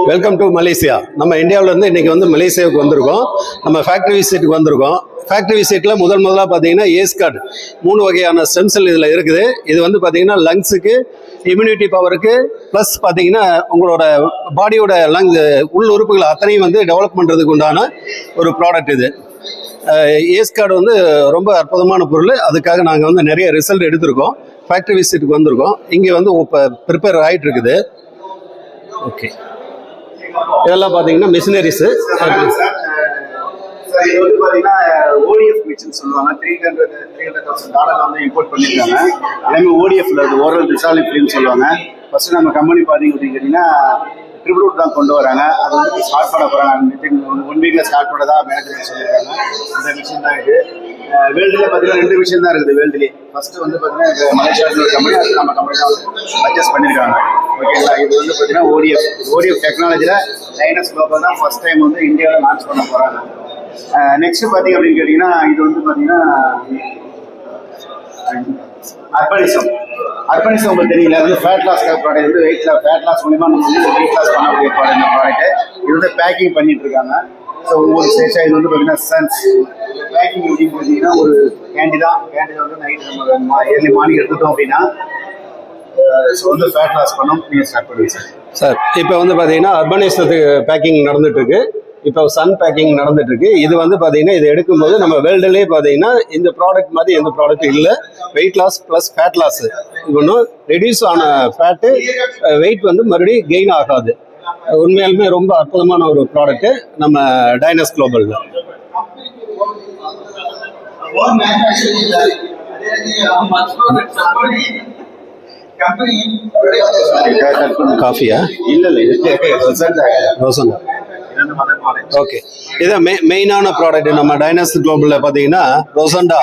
Welcome to Malaysia. நம்ம இந்தியாவிலேருந்து இன்றைக்கி வந்து மலேசியாவுக்கு வந்திருக்கோம். நம்ம ஃபேக்ட்ரி விசிட்டுக்கு வந்திருக்கோம். ஃபேக்ட்ரி விசிட்டில் முதலாக பார்த்தீங்கன்னா ஏஸ்கார்டு 3 வகையான ஸ்டெம் செல் இதில் இருக்குது. இது வந்து பார்த்தீங்கன்னா லங்ஸுக்கு, இம்யூனிட்டி பவருக்கு, ப்ளஸ் பார்த்தீங்கன்னா உங்களோட பாடியோட உள் உறுப்புகளை அத்தனையும் வந்து டெவலப் பண்ணுறதுக்கு உண்டான ஒரு ப்ராடக்ட் இது. ஏஸ்கார்டு வந்து ரொம்ப அற்புதமான பொருள். அதுக்காக நாங்கள் வந்து நிறைய ரிசல்ட் எடுத்திருக்கோம். ஃபேக்ட்ரி விசிட்டுக்கு வந்திருக்கோம். இங்கே வந்து இப்போ ப்ரிப்பேர் ஆகிட்டு இருக்குது. ஓகே, இதெல்லாம் பார்த்தீங்கன்னா மிஷினரிஸு. இது வந்து பார்த்தீங்கன்னா ஓடிஎஃப் மிஷின் சொல்லுவாங்க. $300,000 வந்து இம்போர்ட் பண்ணியிருக்காங்க. எல்லாமே ஓடிஎஃப்ல இருக்குது, ஓரல் டிசாலிஃப்ரின்னு சொல்லுவாங்க. ஃபர்ஸ்ட் நம்ம கம்பெனி பார்த்தீங்க அப்படின்னு கேட்டிங்கன்னா ட்ரிபியூட் தான் கொண்டு வராங்க. அது வந்து ஸ்டார்ட் பண்ண போகிறாங்க. 1 வீக்கில் ஸ்டார்ட் பண்ணதா மேனேஜ்மெண்ட் சொல்லியிருக்காங்க. இந்த மிஷின் தான் இது. வேர்ல்டுலேயே பார்த்தீங்கன்னா 2 மிஷின் தான் இருக்குது வேர்ல்டுலேயே. ஃபர்ஸ்ட் வந்து பார்த்தீங்கன்னா மலேசியாவில் ஒரு கம்பெனி, அது நம்ம கம்பெனி தான் பர்ச்சேஸ் பண்ணியிருக்காங்க. ஓகேங்களா, இது வந்து பார்த்தீங்கன்னா ஓடிஎஃப் டெக்னாலஜியில் டைனஸ் குளோபல் தான் ஃபர்ஸ்ட் டைம் வந்து இந்தியாவில் லான்ச் பண்ண போகிறாங்க. நெக்ஸ்ட் பார்த்தீங்க அப்படின்னு கேட்டிங்கன்னா இது வந்து பார்த்தீங்கன்னா அர்பனிசம் உங்களுக்கு தெரியல. வந்து ஃபேட் லாஸ் ப்ராடக்ட் வந்து ஃபேட் லாஸ் மூலிமா நம்ம வந்து வெயிட் லாஸ் பண்ணக்கூடிய ப்ராடக்ட். இந்த ப்ராடக்ட் இது வந்து பேக்கிங் பண்ணிட்டு இருக்காங்க. ஸோ ஒவ்வொரு ஸ்டேஜாக இது வந்து பார்த்தீங்கன்னா சன்ஸ் பேக்கிங் அப்படின்னு பார்த்தீங்கன்னா ஒரு கேண்டி வந்து நைட் நம்ம ஏர்லி மார்னிங் எடுத்துட்டோம் அப்படின்னா ஸோ வந்து ஃபேட் லாஸ் பண்ணோம். நீங்கள் ஸ்டார்ட் பண்ணுவீங்க சார். இப்போ வந்து பார்த்தீங்கன்னா அர்பனைசத்துக்கு பேக்கிங் நடந்துட்டு இருக்கு. இப்போ சன் பேக்கிங் நடந்துட்டு இருக்கு. இது வந்து பார்த்தீங்கன்னா இது எடுக்கும்போது நம்ம வேர்ல்டுலேயே பார்த்தீங்கன்னா இந்த ப்ராடக்ட் மாதிரி எந்த ப்ராடக்ட் இல்லை. Weight loss plus fat loss இது ஒன்றும் ரெடியூஸ் ஆன ஃபேட்டு வெயிட் வந்து மறுபடியும் கெயின் ஆகாது. உண்மையாலுமே ரொம்ப அற்புதமான ஒரு ப்ராடக்ட்டு நம்ம டைனஸ் குளோபலில். காஃபியா? இல்லை ரோசன். ஓகே, இதான் மெயினான ப்ராடக்ட் நம்ம டைனஸ் குளோபலில் பார்த்தீங்கன்னா ரோசண்டா.